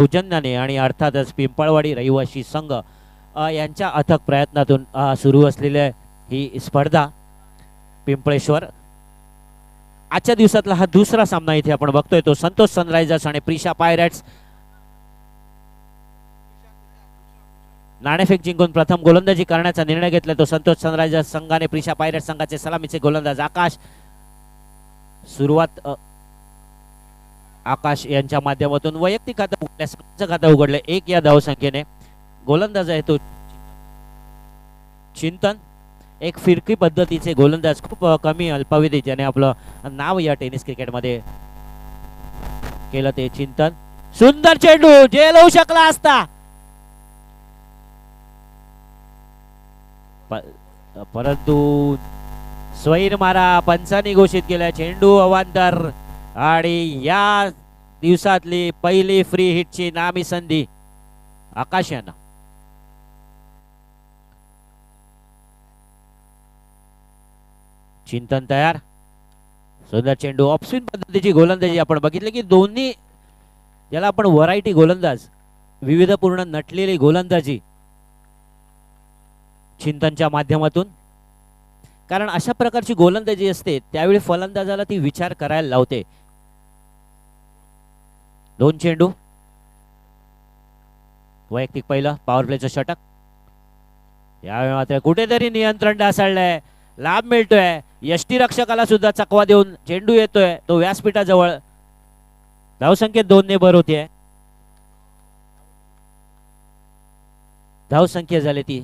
सौजन्याने आणि अर्थातच पिंपळवाडी रहिवासी संघ यांच्या अथक प्रयत्नातून सुरू असलेली ही स्पर्धा पिंपळेश्वर आजच्या दिवसातला हा दुसरा सामना इथे आपण बघतोय तो संतोष सनरायझर्स आणि प्रिशा पायरेट्स नाणेफेक जिंकून प्रथम गोलंदाजी करण्याचा निर्णय घेतला तो संतोष सनरायझर्स संघाने प्रिशा पायरेट्स संघाचे सलामीचे गोलंदाज आकाश सुरुवात आकाश यांच्या माध्यमातून वैयक्तिक खातं उघडले 1 या धावसंख्येने गोलंदाज आहे तो चिंतन एक फिरकी पद्धतीचे गोलंदाज खूप कमी अल्पावधीत ज्याने आपलं नाव या टेनिस क्रिकेटमध्ये केलं ते चिंतन सुंदर चेंडू झेल होऊ शकला असता परंतु स्वैर मारा पंचांनी घोषित केला चेंडू अवांतर आणि या दिवसातली पहिली फ्री हिटची नामी संधी आकाश यांना चिंतन तयार सुंदर चेंडू ऑफस्पिन पद्धतीची गोलंदाजी आपण बघितले की दोन्ही याला आपण व्हरायटी गोलंदाज विविधपूर्ण नटलेली गोलंदाजी चिंतनच्या माध्यमातून कारण अशा प्रकारची गोलंदाजी असते त्यावेळी फलंदाजाला ती विचार करायला लावते 2 चेंडू वैयक्तिक पहिलं पॉवर प्लेचं षटक यावेळी मात्र कुठेतरी नियंत्रण ढासळलंय लाभ मिळतोय यष्टीरक्षकाला सुद्धा चकवा देऊन चेंडू येतोय तो व्यासपीठाजवळ धावसंख्येत 2 ने भर होतीये धावसंख्या झाली ती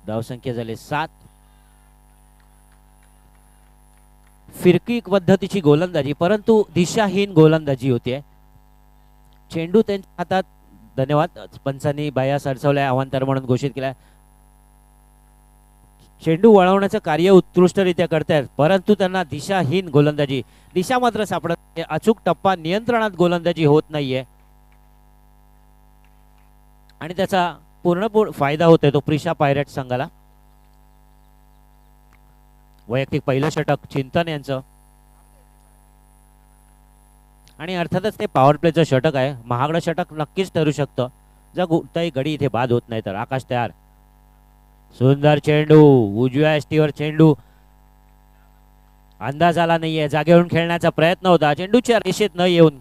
धावसंख्या झाली 7 फिरकी पद्धतीची गोलंदाजी परंतु दिशाहीन गोलंदाजी होती चेंडू त्यांच्या हातात धन्यवाद पंचांनी बाया सरसवल्या अवांतर म्हणून घोषित केला चेंडू वळवण्याचं कार्य उत्कृष्टरित्या करतायत परंतु त्यांना दिशाहीन गोलंदाजी दिशा मात्र सापडत अचूक टप्पा नियंत्रणात गोलंदाजी होत नाहीये आणि त्याचा पूर्ण फायदा होतोय तो प्रिशा पायरेट्स संघाला वैयक्तिक पहिलं षटक चिंतन यांचं आणि अर्थातच ते पॉवर प्लेचं षटक आहे महागडं षटक नक्कीच ठरू शकतं जर कोणताही गडी इथे बाद होत नाही तर आकाश तयार सुंदर चेंडू उजव्या एसटीवर चेंडू अंदाज आला नाहीये जागेवरून खेळण्याचा प्रयत्न होता चेंडूच्या रेषेत न येऊन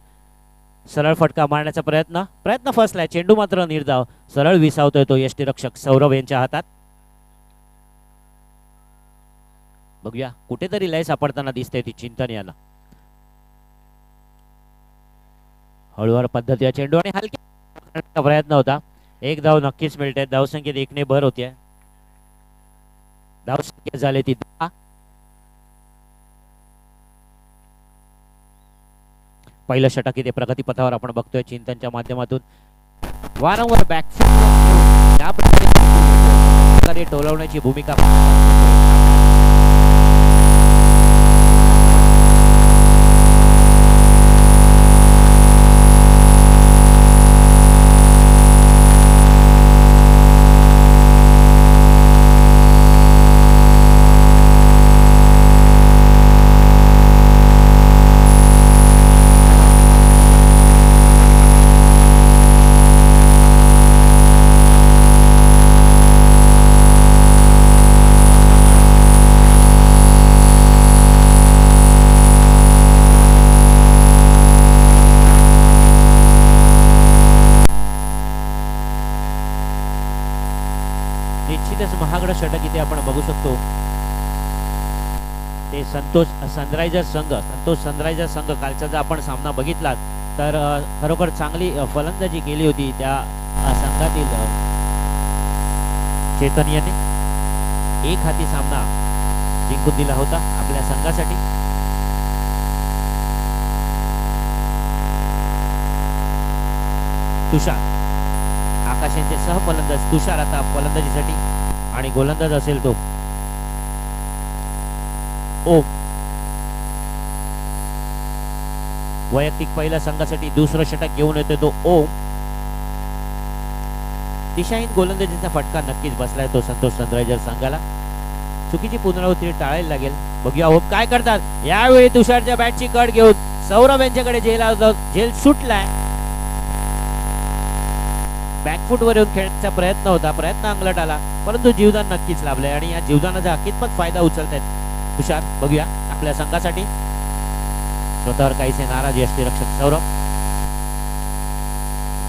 सरळ फटका मारण्याचा प्रयत्न फसलाय चेंडू मात्र निर्धाव सरळ विसावतोय तो यष्टीरक्षक सौरभ यांच्या हातात बघूया कुठेतरी लय सापडताना दिसते ती चिंतन याला हळूवार पद्धतीचा चेंडू आणि हलक्या प्रयत्न होता 1 धाव नक्कीच मिळते धावसंख्येत 1 ने भर होतीये धावसंख्या झाली ती 10 पहिलं षटक इथे प्रगती पथावर आपण बघतोय चिंतनच्या माध्यमातून वारंवार बॅकफूट या प्रकारे टोलवण्याची भूमिका महागडं षटक इथे आपण बघू शकतो ते संतोष सनरायझर्स संघ कालचा जर आपण सामना बघितला तर खरोखर चांगली फलंदाजी केली होती त्या संघातील चेतन यांनी 1 हाती सामना जिंकून दिला होता आपल्या संघासाठी तुषार आकाश यांचे सहफलंदाज तुषार आता फलंदाजीसाठी आणि गोलंदाज असेल तो ओम वैयक्तिक पहिल्या संघासाठी दुसरं षटक घेऊन येतो तो ओम दिशाहीन गोलंदाजीचा फटका नक्कीच बसलाय तो संतोष सनरायझर्स संघाला. चुकीची पुनरावृत्ती टाळायला लागेल. बघूया होप काय करतात यावेळी. तुषारच्या बॅटची कट घेऊन सौरभ यांच्याकडे झेल सुटलाय. बॅकफुट वर येऊन खेळण्याचा प्रयत्न होता, प्रयत्न अंगलट आला, परंतु जीवदान नक्कीच लाभलंय आणि या जीवदानाचा कितपत फायदा उचलतायत तुषार बघूया आपल्या संघासाठी. स्वतःवर काहीसे नाराज यष्टीरक्षक सौरभ.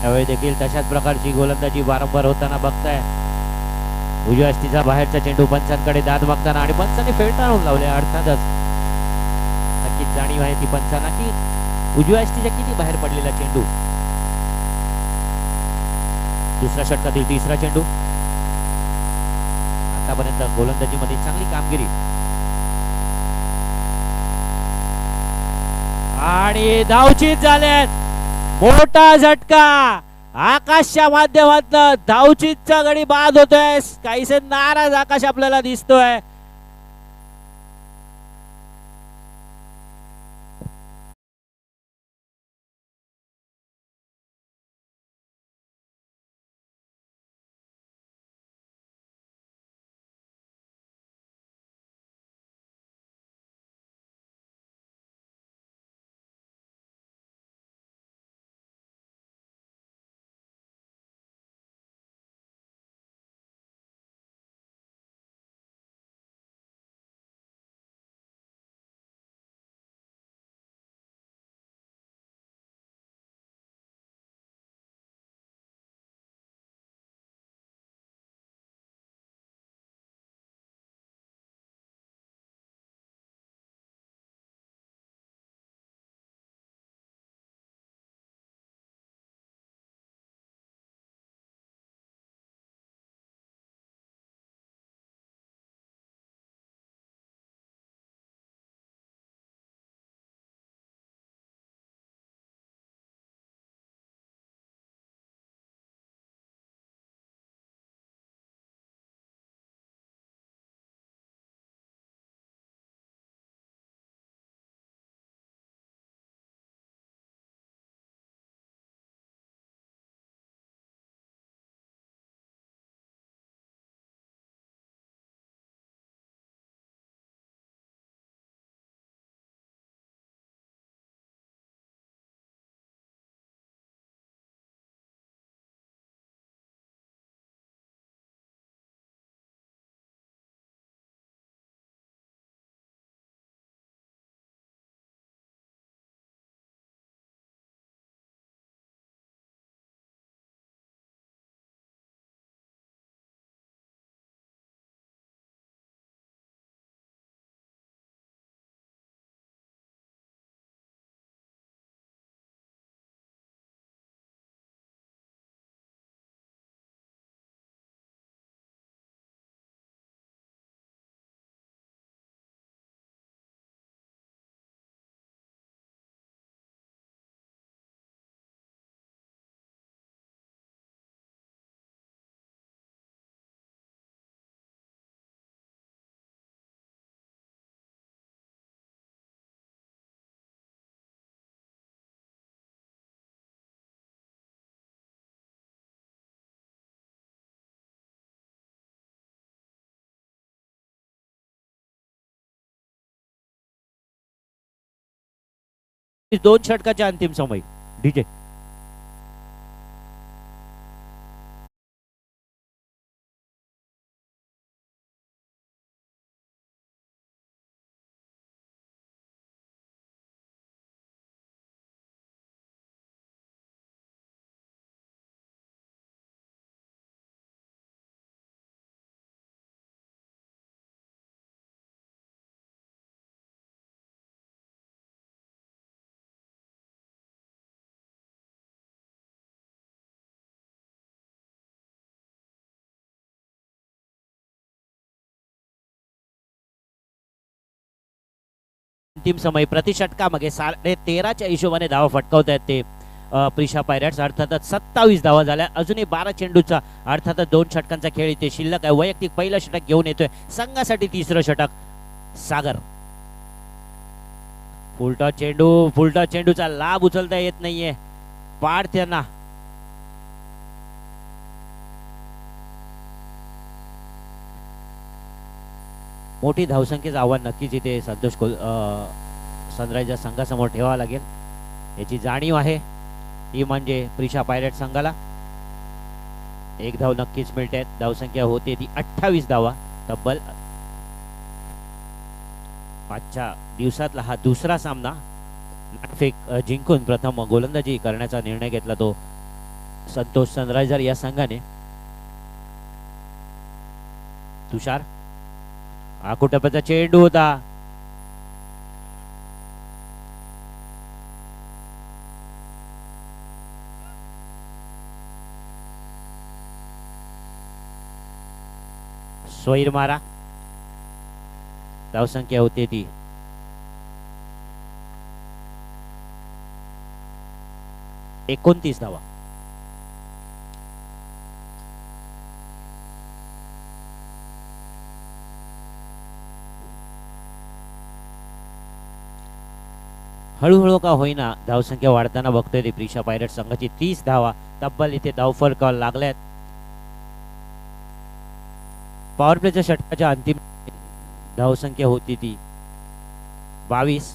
यावेळी देखील तशाच प्रकारची गोलंदाजी वारंवार होताना बघताय. उजव्या हस्तीचा बाहेरचा चेंडू पंचांकडे दाद मागताना आणि पंचांनी फेटाळून लावले. अर्थातच नक्कीच जाणीव आहे ती पंचांना की उजव्या हस्तीच्या किती बाहेर पडलेला चेंडू. दुसऱ्या षटकातील तिसरा चेंडू. आतापर्यंत गोलंदाजीमध्ये चांगली कामगिरी आणि धावचीत झाल्यात. मोठा झटका आकाशच्या माध्यमातून धावचीतचा गडी बाद होतोय. काहीसे नाराज आकाश आपल्याला दिसतोय. दोन षटकाच्या अंतिम समय डीजे. अंतिम समय प्रति षटकामध्ये 13.5च्या हिशोबाने धावा फटकावत आहेत ते प्रिशा पायरेट्स. अर्थातच 27 धावा झाल्या. अजूनही 12 चेंडूचा अर्थातच 2 षटकांचा खेळ इथे शिल्लक आहे. वैयक्तिक पहिलं षटक घेऊन येतोय संघासाठी तिसरं षटक सागर. फुलटॉस चेंडूचा लाभ उचलता येत नाहीये पाड त्यांना. मोठी धावसंख्येचं आव्हान नक्कीच इथे सनरायझर्स संघासमोर ठेवावं लागेल, याची जाणीव आहे. ती म्हणजे प्रिशा पायरेट संघाला. एक धाव नक्कीच मिळते. धावसंख्या होते ती 28 धावा तब्बल. आजच्या दिवसातला हा दुसरा सामना नाणेफेक जिंकून प्रथम गोलंदाजी करण्याचा निर्णय घेतला तो संतोष सनरायझर या संघाने. तुषार, आकुटप्याचा चेंडू होता. स्वैर मारा. धावसंख्या होते ती 29 धावा. हळूहळू का होईना धावसंख्या वाढताना बघतोय ती प्रिशा पायरेट संघाची. 30 धावा तब्बल इथे धावफलक लागल्यात. पॉवर प्लेच्या षटकाच्या अंतिम धावसंख्या होती ती 22.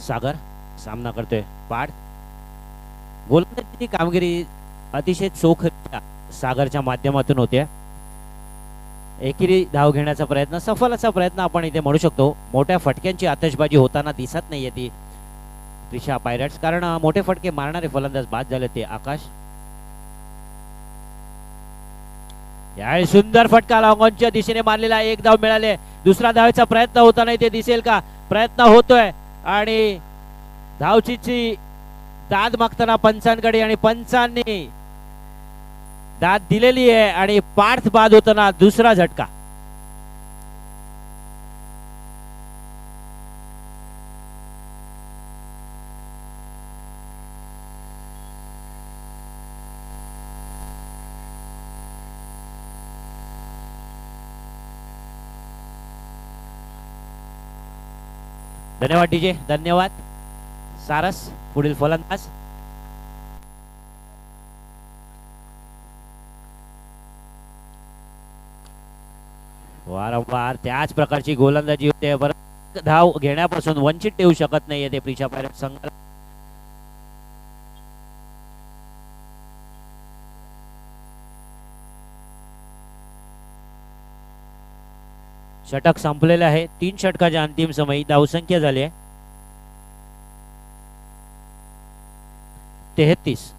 सागर सामना करतोय पाड. गोलंदाजीची कामगिरी अतिशय चोख सागरच्या माध्यमातून होते. एकेरी धाव घेण्याचा प्रयत्न, सफल असा प्रयत्न आपण इथे म्हणू शकतो. मोठ्या फटक्यांची आतषबाजी होताना दिसत नाहीये ती प्रिशा पायरेट्स, कारण मोठे फटके मारणारे फलंदाज बाद झाले ते आकाश. यावेळी सुंदर फटका लॉंगॉनच्या दिशेने मारलेला. एक धाव मिळाले. दुसरा धावेचा प्रयत्न होताना इथे दिसेल का? प्रयत्न होतोय आणि धावचीची दाद मागताना पंचांकडे, आणि पंचांनी दाद दिलेली आहे आणि पार्थ बाद होताना दुसरा झटका. धन्यवाद डीजे, धन्यवाद. सारस पुढील फलंदाज. वारंवार त्याच प्रकारची गोलंदाजी होते. धाव घेण्यापासून वंचित ठेवू शकत नाहीये ते प्रिशा पायरेट संघाला. षटक संपलेले आहे. 3 षटकाच्या अंतिम समयी धावसंख्या झाली आहे 33.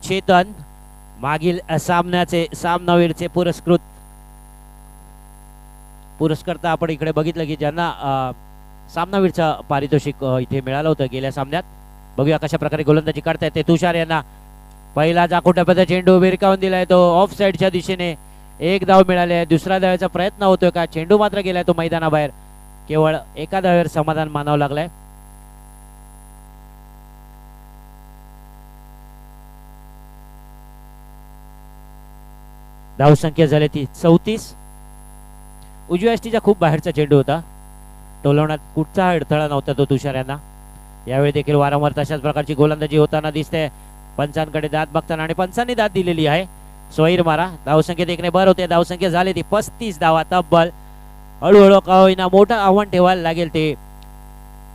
चेतन मागील सामन्याचे सामनावीरचे पुरस्कर्ता आपण इकडे बघितलं की ज्यांना सामनावीरचा पारितोषिक इथे मिळालं होतं गेल्या सामन्यात. बघूया कशा प्रकारे गोलंदाजी करतायत ते. तुषार यांना पहिला जाकुटाप्याचा चेंडू भिरकावून दिलाय तो ऑफ साइडच्या दिशेने. एक धाव मिळाले. दुसरा धावाचा प्रयत्न होतोय का? चेंडू मात्र गेलाय तो मैदानाबाहेर. केवळ एका धावेवर समाधान मानावं लागलंय. धावसंख्या झाली ती 34. उजव्या यष्टीचा खूप बाहेरचा चेंडू होता. टोलवण्यात कुठचा अडथळा नव्हता तो तुषार यांना. यावेळी देखील वारंवार तशाच प्रकारची गोलंदाजी होताना दिसते पंचांकडे दाद बघताना, आणि पंचांनी दाद दिलेली आहे. स्वैर मारा. धावसंख्येत एकने भर होते. धावसंख्या झाली ती 35 धावा तब्बल. हळूहळू का होईना मोठं आव्हान ठेवायला लागेल ते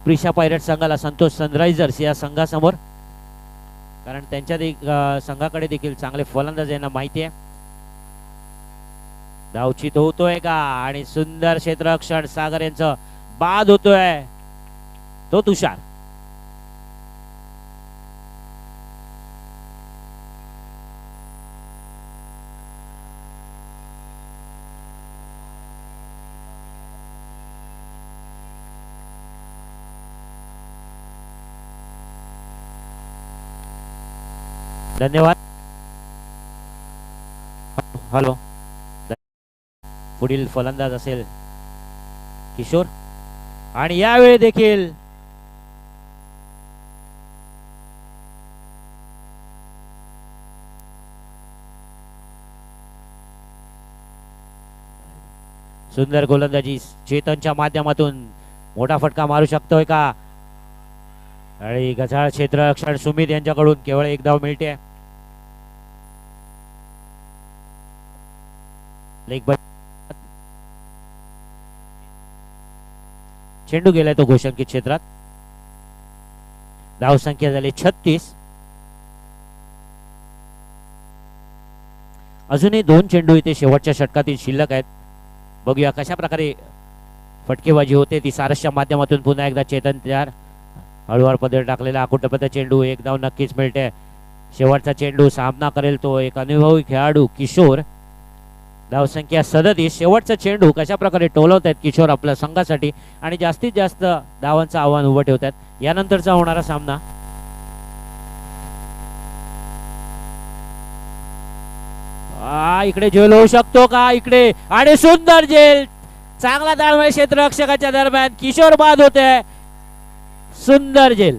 प्रिशा पायरेट संघाला संतोष सनरायझर्स या संघासमोर, कारण त्यांच्या संघाकडे देखील चांगले फलंदाज यांना माहिती आहे. धावचित होतोय का? आणि सुंदर क्षेत्ररक्षण सागर यांचं बाद होतोय तो तुषार. धन्यवाद. हॅलो, पुढील फलंदाज असेल किशोर, आणि यावेळी देखील सुंदर गोलंदाजी चेतनच्या माध्यमातून मोठा फटका मारू शकतोय का आणि गजाळ क्षेत्ररक्षण सुमित यांच्याकडून केवळ एक धाव मिळते. लेग बाय चेंडू गेलाय तो घोषणकी क्षेत्रात. धाव संख्या झाली 36. अजूनही 2 चेंडू इथे शेवटच्या षटकातील शिल्लक आहेत. बघूया कशा प्रकारे फटकेबाजी होते ती. सारसच्या माध्यमातून पुन्हा एकदा चेतन तयार. हळूवार पदर टाकलेला अकुटपद चेंडू. एक धाव नक्कीच मिळते. शेवटचा चेंडू सामना करेल तो एक अनुभवी खेळाडू किशोर. धाव संख्या 37. शेवटचा चेंडू कशा प्रकारे टोलवत आहेत किशोर आपल्या संघासाठी आणि जास्तीत जास्त धावांचं आव्हान उभं ठेवतात. यानंतरचा होणारा सामना इकडे झेल होऊ शकतो का इकडे आणि सुंदर झेल. चांगला ताळमेळ क्षेत्ररक्षकाच्या दरम्यान किशोर बाद होते. सुंदर झेल.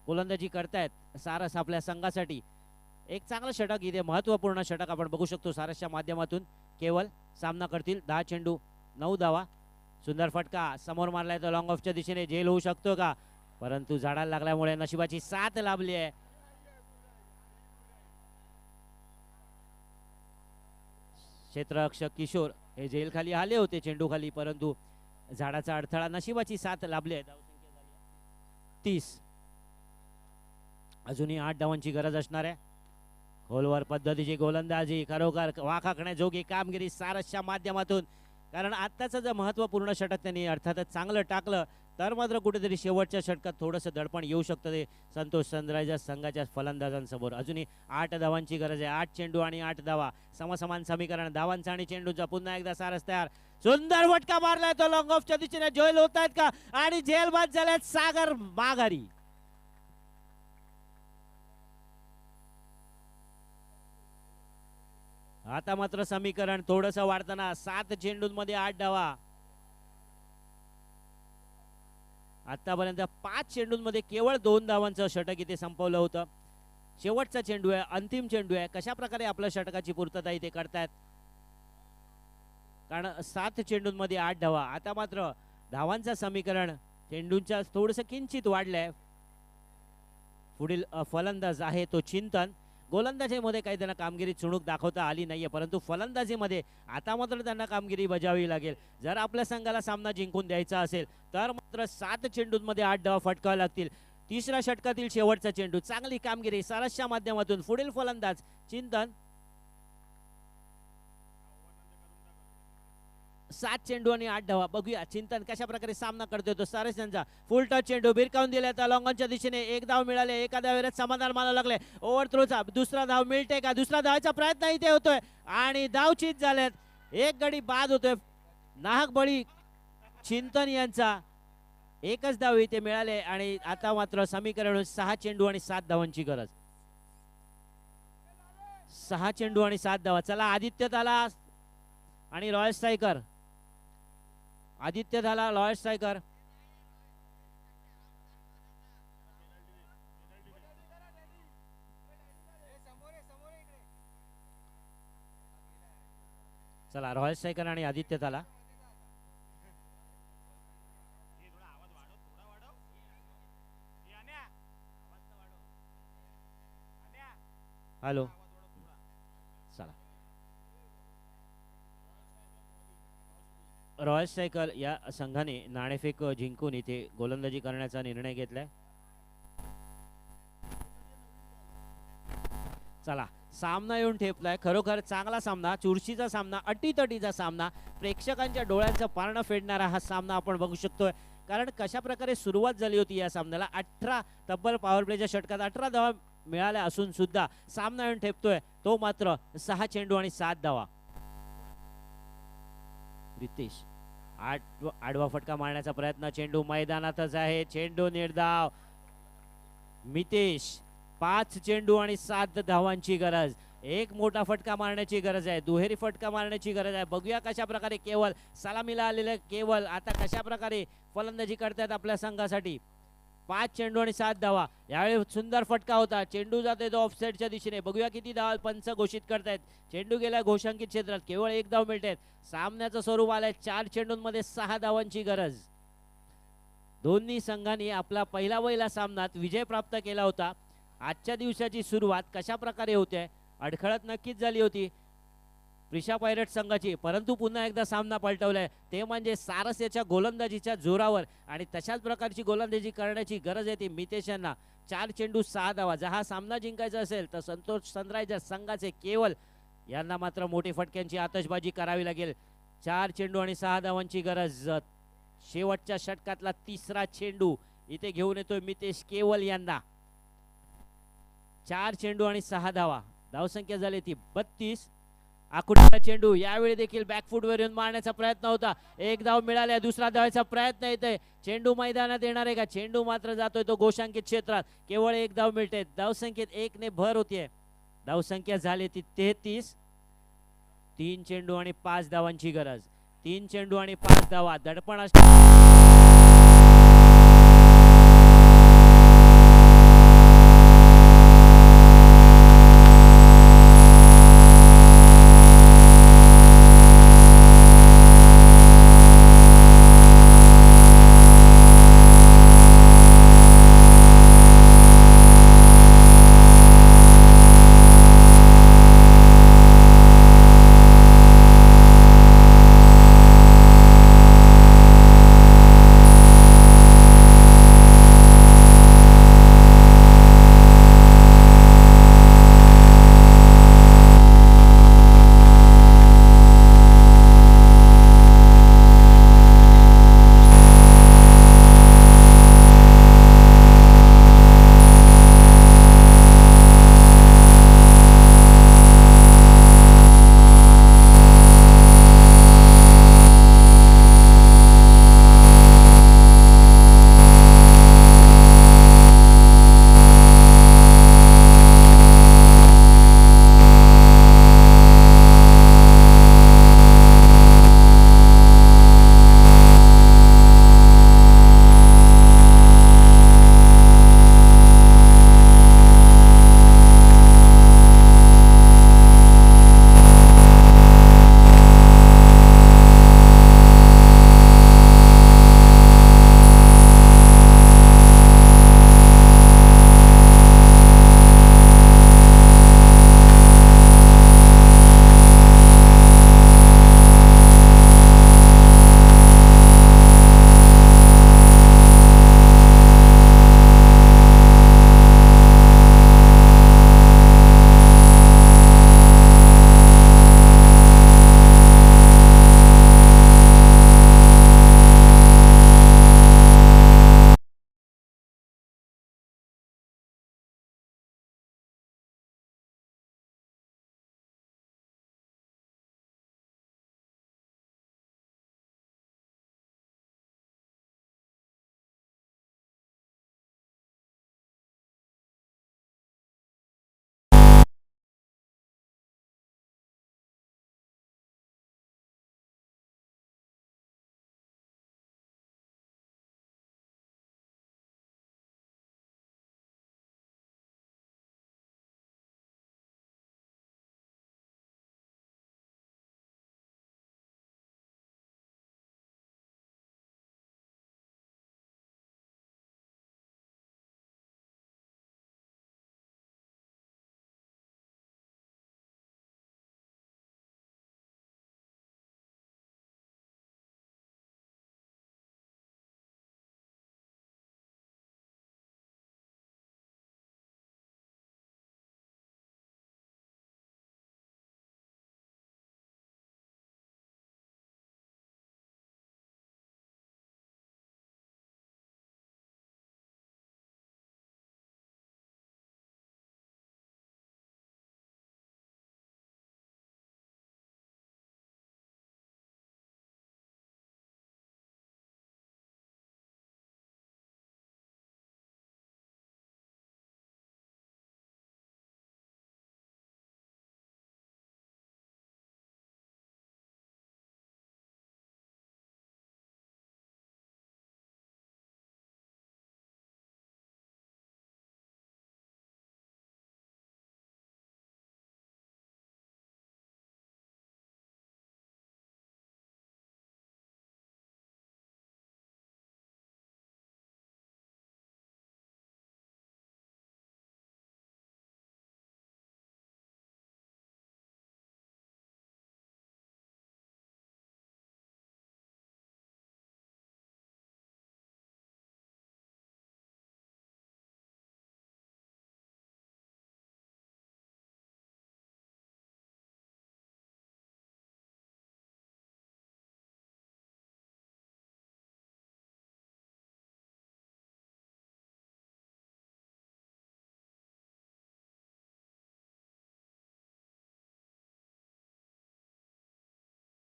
गोलंदाजी करतायत सारस आपल्या संघासाठी. एक चांगलं षटक, इथे महत्वपूर्ण षटक आपण बघू शकतो सारसच्या माध्यमातून. केवळ सामना करतील. 10 चेंडू 9 धावा. सुंदर फटका समोर मारलाय तो लॉंग ऑफच्या दिशेने. झेल होऊ शकतो का, परंतु झाडाला लागल्यामुळे नशिबाची साथ लाभली आहे. क्षेत्ररक्षक किशोर हे जेल खाली आले होते चेंडू खाली, परंतु झाडाचा अडथळा, नशिबाची साथ लाभली आहे. 30. अजूनही 8 धावांची गरज असणार आहे. खोलवर पद्धतीची गोलंदाजी, खरोखर वाखाकण्याजोगी कामगिरी सारसच्या माध्यमातून. कारण आत्ताचं जर महत्वपूर्ण षटक त्यांनी अर्थातच चांगलं टाकलं तर मात्र कुठेतरी शेवटच्या षटकात थोडंसं दडपण येऊ शकतं ते संतोष सनरायझर्स संघाच्या फलंदाजांसमोर. अजूनही 8 धावांची गरज आहे. 8 चेंडू आणि 8 धावा, समसमान समीकरण धावांचा आणि चेंडूचा. पुन्हा एकदा सारस तयार. सुंदर फटका मारलाय तो लॉंग ऑफच्या दिशेने. झेल होत आहेत का, आणि झेल बाद झाल्यात. सागर माघारी. आता मात्र समीकरण थोडंसं वाढताना. 7 चेंडूंमध्ये 8 धावा. आतापर्यंत 5 चेंडूंमध्ये केवळ 2 धावांचं षटक इथे संपवलं होतं. शेवटचा चेंडू आहे, अंतिम चेंडू आहे. कशा प्रकारे आपल्या षटकाची पूर्तता इथे करतायत, कारण 7 चेंडूंमध्ये 8 धावा. आता मात्र धावांचं समीकरण चेंडूंच्या थोडंसं किंचित वाढलंय. पुढील फलंदाज आहे तो चिंतन. गोलंदाजीमध्ये काही त्यांना कामगिरी चुणूक दाखवता आली नाहीये, परंतु फलंदाजीमध्ये आता मात्र त्यांना कामगिरी बजावावी लागेल. जर आपल्या संघाला सामना जिंकून द्यायचा असेल तर मात्र 7 चेंडूंमध्ये 8 धावा फटकावे लागतील. तिसऱ्या षटकातील शेवटचा चेंडू. चांगली कामगिरी सारसच्या माध्यमातून. पुढील फलंदाज चिंतन. 7 चेंडू आणि 8 धावा. बघूया चिंतन कशा प्रकारे सामना करतोय तो सारस यांचा. फुल टच चेंडू भिरकावून दिला त्या लॉंगॉनच्या दिशेने. 1 धाव मिळाले. एका धावेवरच समाधान मानावं लागले. ओव्हर थ्रोचा दुसरा धाव मिळते का, दुसरा धावाचा प्रयत्न इथे होतोय आणि धाव चीत झालेत. एक गडी बाद होतोय. नाहक बळी चिंतन यांचा. एकच धाव इथे मिळाले आणि आता मात्र समीकरण 6 चेंडू आणि 7 धावांची गरज. 6 चेंडू आणि 7 धावा. चला आदित्य ताला आणि रॉयल स्ट्रायकर. आदित्य झाला, लॉयल स्ट्रायकर. चला रॉयल स्ट्रायकर आणि आदित्य झाला. हॅलो, चला. रॉयल स्ट्रायकर या संघाने नाणेफेक जिंकून इथे गोलंदाजी करण्याचा निर्णय घेतलाय. चला सामना येऊन ठेपलाय. खरोखर चांगला सामना, चुरशीचा सामना, अटीतटीचा सामना, प्रेक्षकांच्या डोळ्यांचं पारणं फेडणारा हा सामना आपण बघू शकतोय. कारण कशा प्रकारे सुरुवात झाली होती या सामन्याला. 18 तब्बल पॉवर प्लेच्या षटकात 18 धावा मिळाल्या असून सुद्धा सामना येऊन ठेपतोय तो मात्र 6 चेंडू आणि 7 धावा. रितेश आडवा फटका मारण्याचा प्रयत्न. चेंडू मैदानातच आहे. चेंडू निर्धाव. मितेश 5 चेंडू आणि 7 धावांची गरज. एक मोठा फटका मारण्याची गरज आहे. दुहेरी फटका मारण्याची गरज आहे. बघूया कशा प्रकारे केवळ सलामीला आलेले केवळ आता कशा प्रकारे फलंदाजी करतात आपल्या संघासाठी. 5 चेंडू आणि 7 धावा. यावेळी सुंदर फटका होता. चेंडू जाते तो ऑफसाईडच्या दिशेने. बघूया किती धावा पंच घोषित करतायत. चेंडू गेला घोषांकित क्षेत्रात. केवळ 1 धाव मिळते. सामन्याचं स्वरूप आलंय 4 चेंडूंमध्ये 6 धावांची गरज. दोन्ही संघांनी आपला पहिला सामन्यात विजय प्राप्त केला होता. आजच्या दिवसाची सुरुवात कशा प्रकारे होते, अडखळत नक्कीच झाली होती प्रिशा पायरेट संघाची, परंतु पुन्हा एकदा सामना पलटवलाय. ते म्हणजे सारस याच्या गोलंदाजीच्या जोरावर. आणि तशाच प्रकारची गोलंदाजी करण्याची गरज आहे ती मितेश यांना. 4 चेंडू 6 धावा. जर हा सामना जिंकायचा असेल तर संतोष सनरायझर्स संघाचे केवळ यांना मात्र मोठी फटक्यांची आतषबाजी करावी लागेल. 4 चेंडू आणि 6 धावांची गरज. शेवटच्या षटकातला तिसरा चेंडू इथे घेऊन येतोय मितेश केवल यांना. 4 चेंडू आणि 6 धावा. धावसंख्या झाली ती 32. आकुडा चेंडू. यावेळी देखील बॅकफूट वर येऊन मारण्याचा प्रयत्न होता. 1 धाव मिळाला. दुसरा धावाचा प्रयत्न येतोय. चेंडू मैदानात येणार आहे का. चेंडू मात्र जातोय तो घोषांकित क्षेत्रात. केवळ 1 धाव मिळते. धावसंख्येत 1 ने भर होतीये. धावसंख्या झाली ती 33. 3 चेंडू आणि 5 धावांची गरज. 3 चेंडू आणि 5 धावा. दडपण